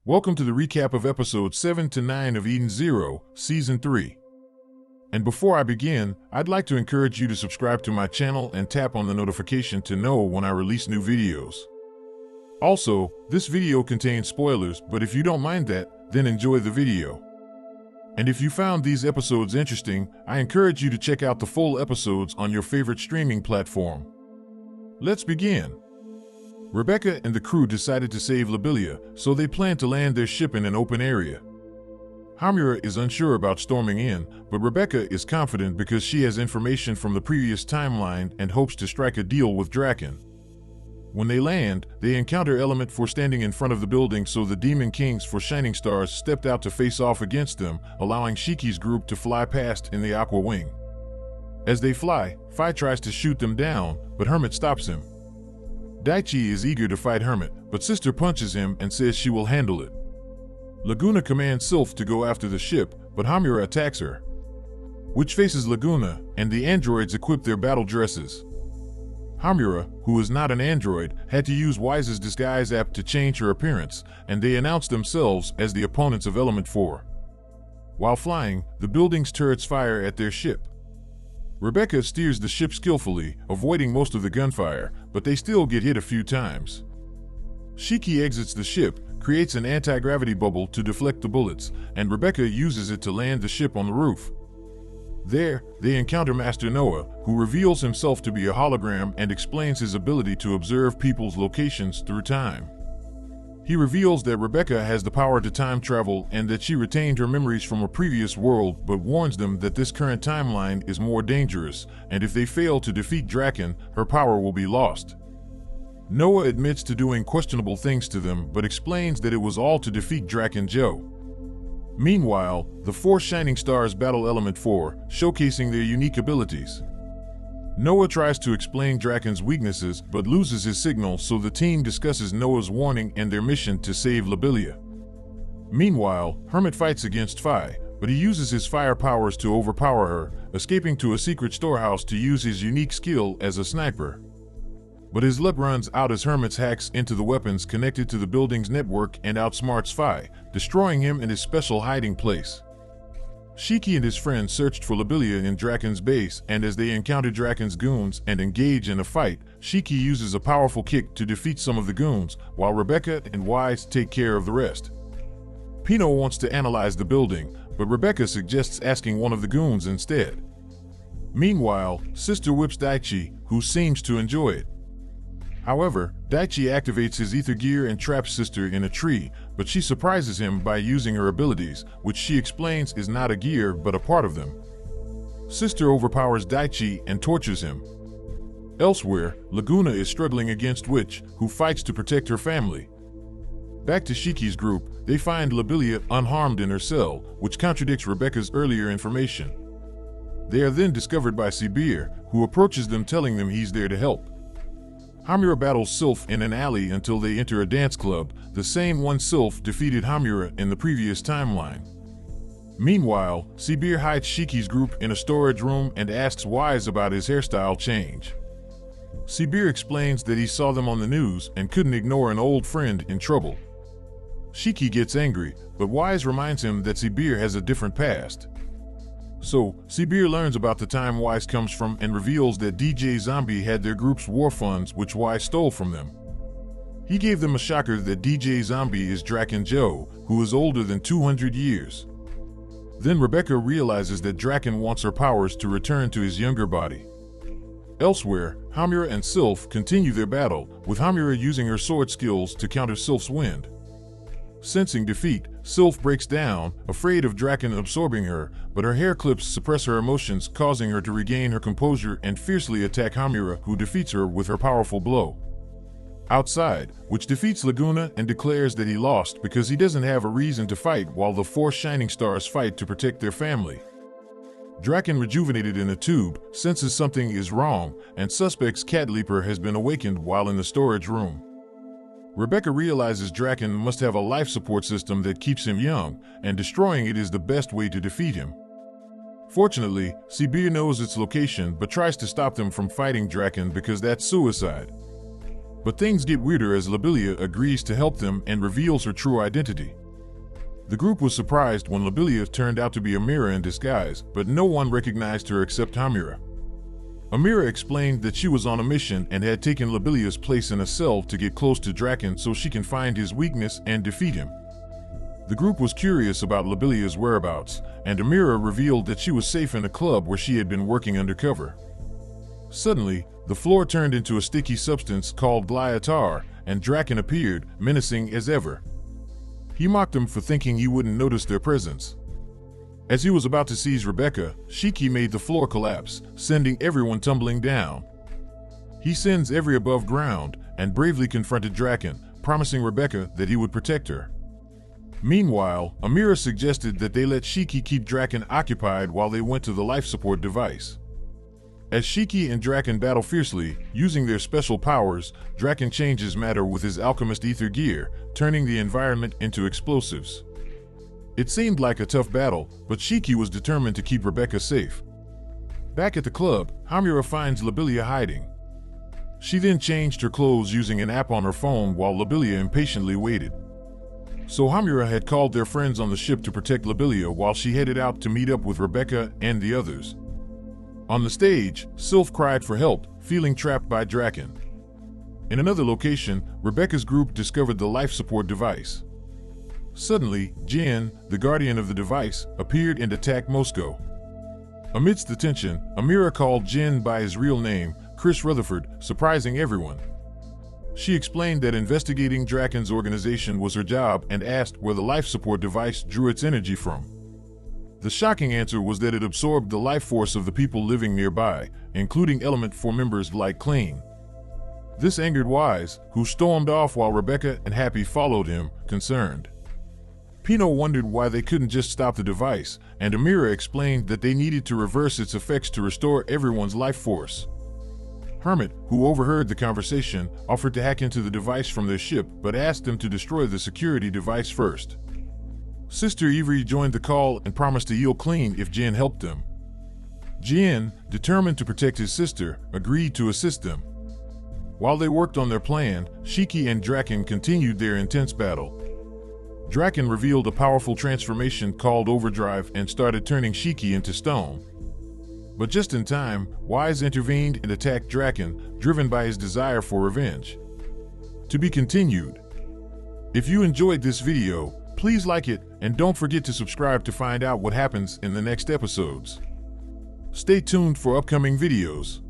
Welcome to the recap of episodes 7 to 9 of Eden Zero, Season 3. And before I begin, I'd like to encourage you to subscribe to my channel and tap on the notification to know when I release new videos. Also, this video contains spoilers, but if you don't mind that, then enjoy the video. And if you found these episodes interesting, I encourage you to check out the full episodes on your favorite streaming platform. Let's begin. Rebecca and the crew decided to save Labilia, so they plan to land their ship in an open area. Hamura is unsure about storming in, but Rebecca is confident because she has information from the previous timeline and hopes to strike a deal with Drakken. When they land, they encounter Element 4 standing in front of the building, so the Demon Kings for Shining Stars stepped out to face off against them, allowing Shiki's group to fly past in the Aqua Wing. As they fly, Phi tries to shoot them down, but Hermit stops him. Daichi is eager to fight Hermit, but Sister punches him and says she will handle it. Laguna commands Sylph to go after the ship, but Hamura attacks her. Witch faces Laguna, and the androids equip their battle dresses. Hamura, who is not an android, had to use Weisz's disguise app to change her appearance, and they announced themselves as the opponents of Element 4. While flying, the building's turrets fire at their ship. Rebecca steers the ship skillfully, avoiding most of the gunfire, but they still get hit a few times. Shiki exits the ship, creates an anti-gravity bubble to deflect the bullets, and Rebecca uses it to land the ship on the roof. There, they encounter Master Noah, who reveals himself to be a hologram and explains his ability to observe people's locations through time. He reveals that Rebecca has the power to time travel and that she retained her memories from a previous world, but warns them that this current timeline is more dangerous, and if they fail to defeat Drakken, her power will be lost. Noah admits to doing questionable things to them, but explains that it was all to defeat Drakken Joe. Meanwhile, the four Shining Stars battle Element 4, showcasing their unique abilities. Noah tries to explain Drakken's weaknesses, but loses his signal, so the team discusses Noah's warning and their mission to save Labilia. Meanwhile, Hermit fights against Phi, but he uses his fire powers to overpower her, escaping to a secret storehouse to use his unique skill as a sniper. But his luck runs out as Hermit hacks into the weapons connected to the building's network and outsmarts Phi, destroying him in his special hiding place. Shiki and his friends searched for Labilia in Drakken's base, and as they encounter Drakken's goons and engage in a fight, Shiki uses a powerful kick to defeat some of the goons, while Rebecca and Weisz take care of the rest. Pino wants to analyze the building, but Rebecca suggests asking one of the goons instead. Meanwhile, Sister whips Daichi, who seems to enjoy it. However, Daichi activates his ether gear and traps Sister in a tree, but she surprises him by using her abilities, which she explains is not a gear but a part of them. Sister overpowers Daichi and tortures him. Elsewhere, Laguna is struggling against Witch, who fights to protect her family. Back to Shiki's group, they find Labilia unharmed in her cell, which contradicts Rebecca's earlier information. They are then discovered by Sibir, who approaches them telling them he's there to help. Hamura battles Sylph in an alley until they enter a dance club, the same one Sylph defeated Hamura in the previous timeline. Meanwhile, Sibir hides Shiki's group in a storage room and asks Weisz about his hairstyle change. Sibir explains that he saw them on the news and couldn't ignore an old friend in trouble. Shiki gets angry, but Weisz reminds him that Sibir has a different past. So, Sibir learns about the time Weisz comes from and reveals that DJ Zombie had their group's war funds, which Weisz stole from them. He gave them a shocker that DJ Zombie is Drakken Joe, who is older than 200 years. Then Rebecca realizes that Drakken wants her powers to return to his younger body. Elsewhere, Hamura and Sylph continue their battle, with Hamura using her sword skills to counter Sylph's wind. Sensing defeat, Sylph breaks down, afraid of Drakken absorbing her, but her hair clips suppress her emotions, causing her to regain her composure and fiercely attack Hamura, who defeats her with her powerful blow. Outside, Witch defeats Laguna and declares that he lost because he doesn't have a reason to fight, while the four Shining Stars fight to protect their family. Drakken, rejuvenated in a tube, senses something is wrong, and suspects Cat Leaper has been awakened while in the storage room. Rebecca realizes Drakken must have a life support system that keeps him young, and destroying it is the best way to defeat him. Fortunately, Sibir knows its location but tries to stop them from fighting Drakken because that's suicide. But things get weirder as Labilia agrees to help them and reveals her true identity. The group was surprised when Labilia turned out to be Amira in disguise, but no one recognized her except Amira. Amira explained that she was on a mission and had taken Labilia's place in a cell to get close to Drakken so she can find his weakness and defeat him. The group was curious about Labilia's whereabouts, and Amira revealed that she was safe in a club where she had been working undercover. Suddenly, the floor turned into a sticky substance called Glyatar, and Drakken appeared, menacing as ever. He mocked them for thinking he wouldn't notice their presence. As he was about to seize Rebecca, Shiki made the floor collapse, sending everyone tumbling down. He sends every above ground and bravely confronted Drakken, promising Rebecca that he would protect her. Meanwhile, Amira suggested that they let Shiki keep Drakken occupied while they went to the life support device. As Shiki and Drakken battle fiercely, using their special powers, Drakken changes matter with his alchemist ether gear, turning the environment into explosives. It seemed like a tough battle, but Shiki was determined to keep Rebecca safe. Back at the club, Amira finds Labilia hiding. She then changed her clothes using an app on her phone while Labilia impatiently waited. So Amira had called their friends on the ship to protect Labilia while she headed out to meet up with Rebecca and the others. On the stage, Sylph cried for help, feeling trapped by Drakken. In another location, Rebecca's group discovered the life support device. Suddenly, Jin, the guardian of the device, appeared and attacked Moscow. Amidst the tension, Amira called Jin by his real name, Chris Rutherford, surprising everyone. She explained that investigating Drakken's organization was her job and asked where the life support device drew its energy from. The shocking answer was that it absorbed the life force of the people living nearby, including Element 4 members like Kling. This angered Weisz, who stormed off while Rebecca and Happy followed him, concerned. Pino wondered why they couldn't just stop the device, and Amira explained that they needed to reverse its effects to restore everyone's life force. Hermit, who overheard the conversation, offered to hack into the device from their ship but asked them to destroy the security device first. Sister Avery joined the call and promised to heal Clean if Jin helped them. Jin, determined to protect his sister, agreed to assist them. While they worked on their plan, Shiki and Drakken continued their intense battle. Drakken revealed a powerful transformation called Overdrive and started turning Shiki into stone. But just in time, Weisz intervened and attacked Drakken, driven by his desire for revenge. To be continued. If you enjoyed this video, please like it and don't forget to subscribe to find out what happens in the next episodes. Stay tuned for upcoming videos.